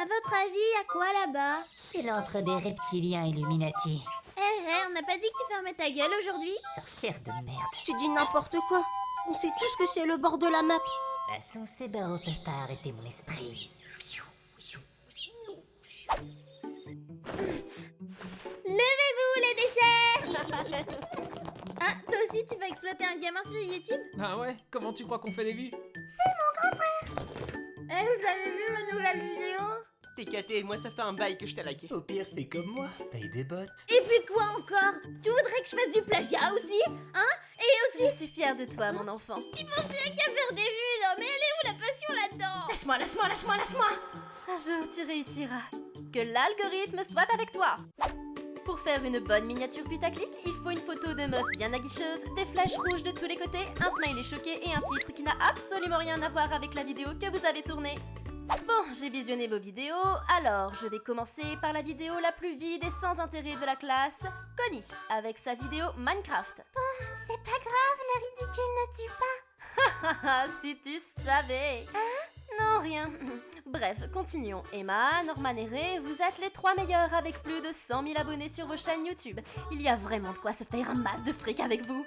À votre avis, à quoi là-bas? C'est l'entre des reptiliens Illuminati. On n'a pas dit que tu fermais ta gueule aujourd'hui? Sorcière de merde. Tu dis n'importe quoi. On sait tous que c'est le bord de la map. Façon, ces barreaux peuvent pas arrêter mon esprit. Levez-vous les déchets! Ah, toi aussi tu vas exploiter un gamin sur YouTube? Ah ouais, comment tu crois qu'on fait des vues? Vous avez vu ma nouvelle vidéo? T'es caté, moi ça fait un bail que je t'ai liké. Au pire, fais comme moi, paye des bottes. Et puis quoi encore? Tu voudrais que je fasse du plagiat aussi? Hein? Et aussi, Je suis fière de toi, mon enfant. il pense rien qu'à faire des vues, non mais elle est où la passion là-dedans? Lâche-moi, lâche-moi, lâche-moi, lâche-moi. Un jour, tu réussiras. Que l'algorithme soit avec toi. Pour faire une bonne miniature putaclic, il faut une photo de meuf bien aguicheuse, des flèches rouges de tous les côtés, un smiley choqué et un titre qui n'a absolument rien à voir avec la vidéo que vous avez tournée. Bon, j'ai visionné vos vidéos, alors je vais commencer par la vidéo la plus vide et sans intérêt de la classe, Connie, avec sa vidéo Minecraft. C'est pas grave, le ridicule ne tue pas. Haha, si tu savais. Non, rien. Bref, continuons. Emma, Norman et Ray, vous êtes les 3 meilleurs avec plus de 100 000 abonnés sur vos chaînes YouTube. Il y a vraiment de quoi se faire un max de fric avec vous.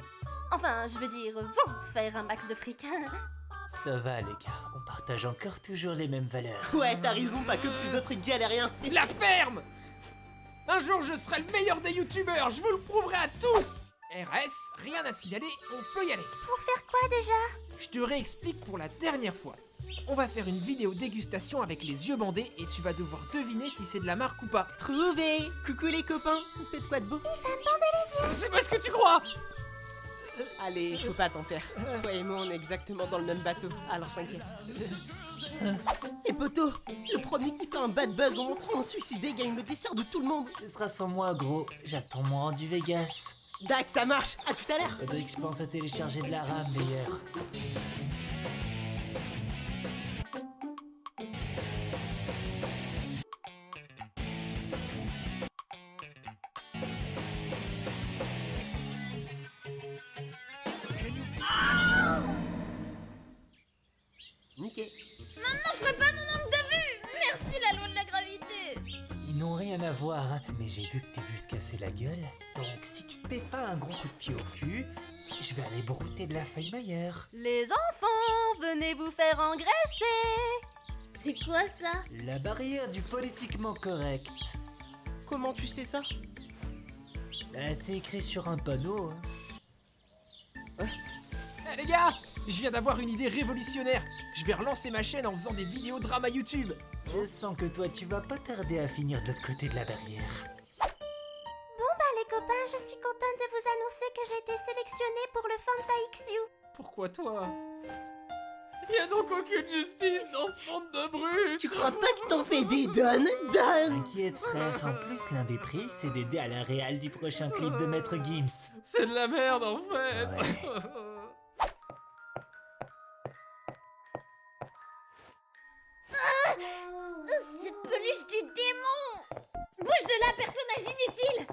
Enfin, je veux dire, vous faire un max de fric. Ça va, les gars, on partage encore toujours les mêmes valeurs. Ouais, t'as raison, pas comme ces autres galériens. La ferme! Un jour, je serai le meilleur des youtubeurs, je vous le prouverai à tous! RS, rien à signaler, on peut y aller. Pour faire quoi déjà? Je te réexplique pour la dernière fois. On va faire une vidéo dégustation avec les yeux bandés et tu vas devoir deviner si c'est de la marque ou pas. Trouvé. Coucou les copains, vous faites quoi de beau? C'est pas ce que tu crois! Allez, faut pas t'en faire. Toi et moi, on est exactement dans le même bateau, alors t'inquiète. Et poto, le premier qui fait un bad buzz en montrant un suicidé gagne le dessert de tout le monde. Ce sera sans moi, gros. J'attends mon rendu Vegas. Dac, ça marche, à tout à l'heure. Faudrait que je pense à télécharger de la RAM, d'ailleurs. Niqué. Maintenant je ferai pas mon nombre de vues! Merci la loi de la gravité! Ils n'ont rien à voir, hein. Mais j'ai vu que t'es vu se casser la gueule. Donc, si tu te mets pas un gros coup de pied au cul, je vais aller brouter de la feuille Maillère. Les enfants, venez vous faire engraisser. C'est quoi ça? La barrière du politiquement correct. Comment tu sais ça? C'est écrit sur un panneau, hein. Eh les gars, je viens d'avoir une idée révolutionnaire. Je vais relancer ma chaîne en faisant des vidéos drama YouTube. Je sens que toi, tu vas pas tarder à finir de l'autre côté de la barrière. Les copains, je suis contente de vous annoncer que j'ai été sélectionnée pour le Fanta XU. Pourquoi toi? Y a donc aucune justice dans ce monde de brutes. Tu crois pas que t'en fais des donnes? Donne. T'inquiète, frère. En plus, l'un des prix, c'est d'aider à la réal du prochain clip de Maître Gims. C'est de la merde en fait. Ouais. Cette peluche du démon! Bouge de là, personnage inutile!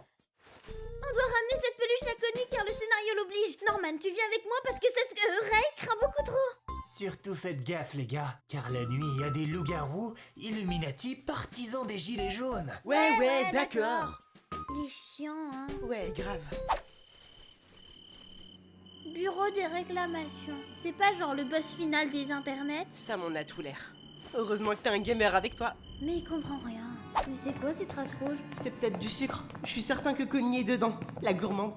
On doit ramener cette peluche à Connie car le scénario l'oblige. Norman, tu viens avec moi parce que ça se... Ray craint beaucoup trop. Surtout faites gaffe, les gars, car la nuit, il y a des loups-garous, Illuminati, partisans des gilets jaunes. Ouais, d'accord. Il est chiant, hein. Ouais, grave. Bureau des réclamations. C'est pas genre le boss final des internets? Ça m'en a tout l'air. Heureusement que t'as un gamer avec toi. Mais il comprend rien. Mais c'est quoi ces traces rouges? C'est peut-être du sucre. Je suis certain que Connie est dedans. La gourmande.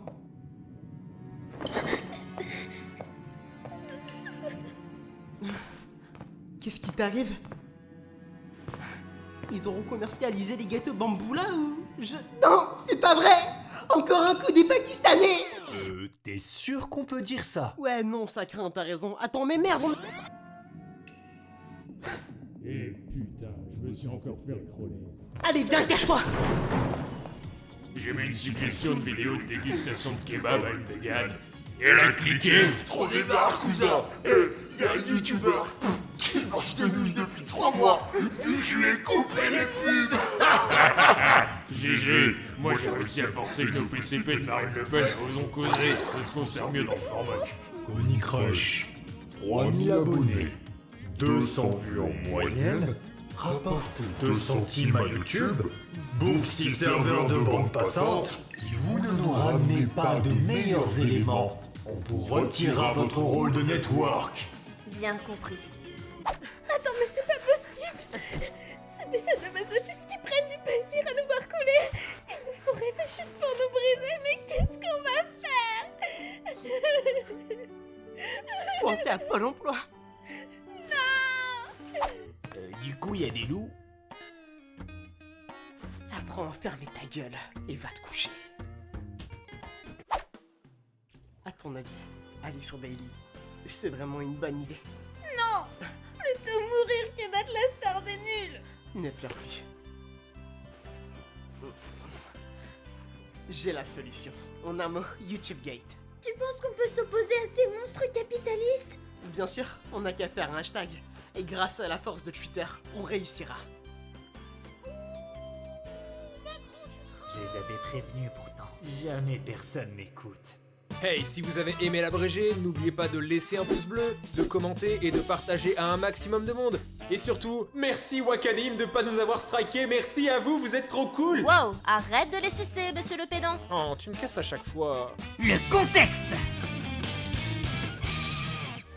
Qu'est-ce qui t'arrive? Ils auront commercialisé les gâteaux bambou là ou... Non, c'est pas vrai! Encore un coup des Pakistanais! T'es sûr qu'on peut dire ça? Ouais, non, ça craint, t'as raison. Attends, mais merde, Eh putain, je me suis encore fait écroler. Allez, viens, cache-toi! J'ai mis une suggestion de vidéo de dégustation de kebab à une végane. Et elle a cliqué. Trop débarre, cousin. Y'a un youtubeur qui mange de nouilles depuis 3 mois. Et je lui ai coupé les pubs. GG, moi j'ai réussi à forcer une OPCP de Marine Le Pen à Osons Causer. Est-ce qu'on sert mieux dans le format? Connie Crush, 3000 abonnés, 200 vues en moyenne, rapporte 2 centimes à YouTube, bouffe 6 serveurs de bande passante. Si vous ne nous ramenez pas de meilleurs éléments, on vous retirera votre rôle de network. Bien compris. Attends, mais c'est pas possible. C'est des sadomasochistes qui prennent du plaisir à nous voir couler. Ils nous font rêver juste pour nous briser, mais qu'est-ce qu'on va faire? Pointé à Pôle emploi. Du coup, il y a des loups. Apprends à fermer ta gueule et va te coucher. À ton avis, aller sur Daily, c'est vraiment une bonne idée? Non, plutôt mourir que d'être la star des nuls. Ne pleure plus. J'ai la solution. En un mot, YouTube Gate. Tu penses qu'on peut s'opposer à ces monstres capitalistes? Bien sûr, on n'a qu'à faire un hashtag. Et grâce à la force de Twitter, on réussira. Je les avais prévenus pourtant. Jamais personne m'écoute. Hey, si vous avez aimé l'abrégé, n'oubliez pas de laisser un pouce bleu, de commenter et de partager à un maximum de monde. Et surtout, merci Wakanim de pas nous avoir striké, merci à vous, vous êtes trop cool. Wow, arrête de les sucer, monsieur le pédant. Oh, tu me casses à chaque fois. Le contexte.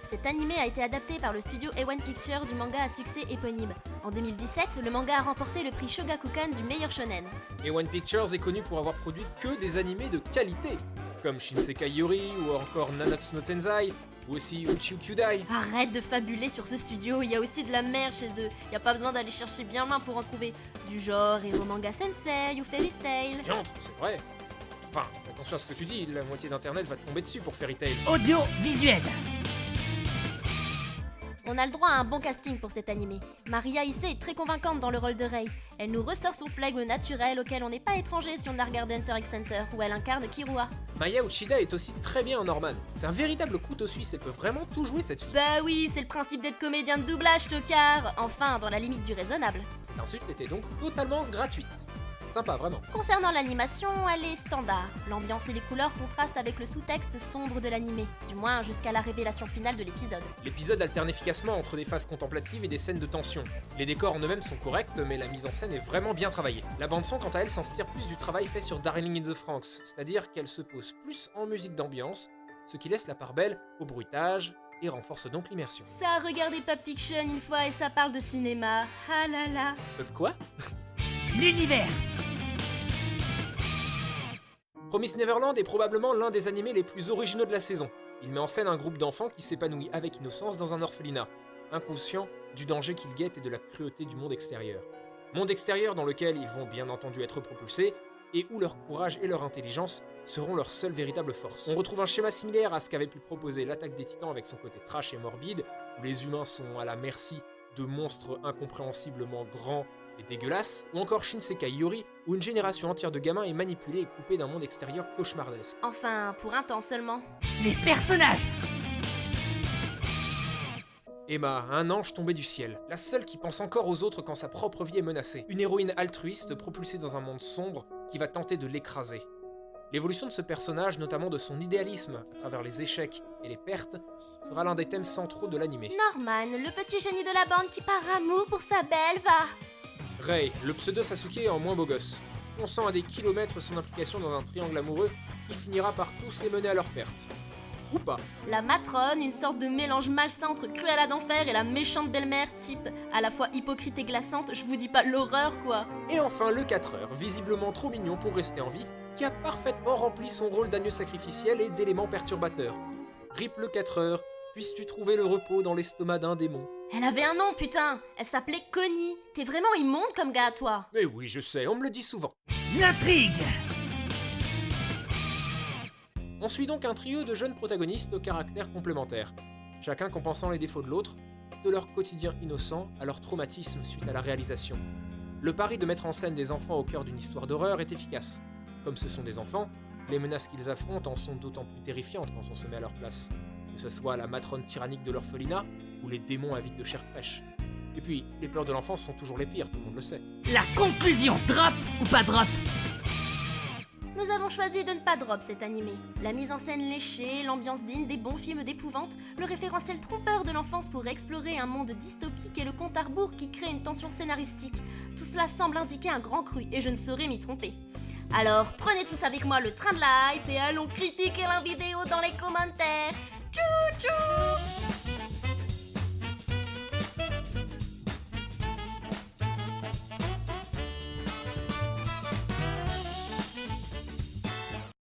Cet animé a été adapté par le studio A1 Pictures du manga à succès éponyme. En 2017, le manga a remporté le prix Shogakukan du meilleur shonen. A1 Pictures est connu pour avoir produit que des animés de qualité, comme Shinsekai Yori ou encore Nanatsu no Tensei, ou aussi Uchi Kyudai. Arrête de fabuler sur ce studio, il y a aussi de la merde chez eux. Y a pas besoin d'aller chercher bien loin pour en trouver. Du genre Hero Manga Sensei ou Fairy Tail. Diantre, c'est vrai. Enfin, attention à ce que tu dis, la moitié d'internet va te tomber dessus pour Fairy Tail. Audio visuel. On a le droit à un bon casting pour cet animé. Maria Issei est très convaincante dans le rôle de Rei. Elle nous ressort son flegme naturel auquel on n'est pas étranger si on a regardé Hunter x Hunter, où elle incarne Kirua. Maya Uchida est aussi très bien en Norman. C'est un véritable couteau suisse, elle peut vraiment tout jouer cette fille. Bah oui, c'est le principe d'être comédien de doublage, tocard. Enfin, dans la limite du raisonnable. Cette insulte était donc totalement gratuite. Sympa, vraiment. Concernant l'animation, elle est standard. L'ambiance et les couleurs contrastent avec le sous-texte sombre de l'animé, du moins jusqu'à la révélation finale de l'épisode. L'épisode alterne efficacement entre des phases contemplatives et des scènes de tension. Les décors en eux-mêmes sont corrects, mais la mise en scène est vraiment bien travaillée. La bande-son, quant à elle, s'inspire plus du travail fait sur Darling in the Franxx, c'est-à-dire qu'elle se pose plus en musique d'ambiance, ce qui laisse la part belle au bruitage et renforce donc l'immersion. Ça a regardé Pulp Fiction une fois et ça parle de cinéma. Ah là là. Quoi? L'univers. Promise Neverland est probablement l'un des animés les plus originaux de la saison. Il met en scène un groupe d'enfants qui s'épanouit avec innocence dans un orphelinat, inconscient du danger qu'ils guettent et de la cruauté du monde extérieur. Monde extérieur dans lequel ils vont bien entendu être propulsés, et où leur courage et leur intelligence seront leur seule véritable force. On retrouve un schéma similaire à ce qu'avait pu proposer l'Attaque des Titans avec son côté trash et morbide, où les humains sont à la merci de monstres incompréhensiblement grands et dégueulasses, ou encore Shinsekai Yori, où une génération entière de gamins est manipulée et coupée d'un monde extérieur cauchemardesque. Enfin, pour un temps seulement. Les personnages. Emma, un ange tombé du ciel, la seule qui pense encore aux autres quand sa propre vie est menacée. Une héroïne altruiste propulsée dans un monde sombre qui va tenter de l'écraser. L'évolution de ce personnage, notamment de son idéalisme à travers les échecs et les pertes, sera l'un des thèmes centraux de l'animé. Norman, le petit génie de la bande qui part amour pour sa belle, va. Rei, le pseudo Sasuke en moins beau gosse. On sent à des kilomètres son implication dans un triangle amoureux qui finira par tous les mener à leur perte. Ou pas. La matrone, une sorte de mélange malsain entre Cruella d'enfer et la méchante belle-mère type à la fois hypocrite et glaçante, je vous dis pas l'horreur quoi. Et enfin le 4 heures, visiblement trop mignon pour rester en vie, qui a parfaitement rempli son rôle d'agneau sacrificiel et d'élément perturbateur. Rip le 4 heures, puisses-tu trouver le repos dans l'estomac d'un démon. Elle avait un nom, putain. Elle s'appelait Connie. T'es vraiment immonde comme gars, toi. Mais oui, je sais, on me le dit souvent. L'intrigue. On suit donc un trio de jeunes protagonistes aux caractères complémentaires, chacun compensant les défauts de l'autre, de leur quotidien innocent à leur traumatisme suite à la réalisation. Le pari de mettre en scène des enfants au cœur d'une histoire d'horreur est efficace. Comme ce sont des enfants, les menaces qu'ils affrontent en sont d'autant plus terrifiantes quand on se met à leur place. Que ce soit la matrone tyrannique de l'orphelinat ou les démons avides de chair fraîche. Et puis, les pleurs de l'enfance sont toujours les pires, tout le monde le sait. La conclusion, drop ou pas drop? Nous avons choisi de ne pas drop cet animé. La mise en scène léchée, l'ambiance digne des bons films d'épouvante, le référentiel trompeur de l'enfance pour explorer un monde dystopique et le compte à rebours qui crée une tension scénaristique. Tout cela semble indiquer un grand cru et je ne saurais m'y tromper. Alors prenez tous avec moi le train de la hype et allons critiquer la vidéo dans les commentaires. Tchou tchou.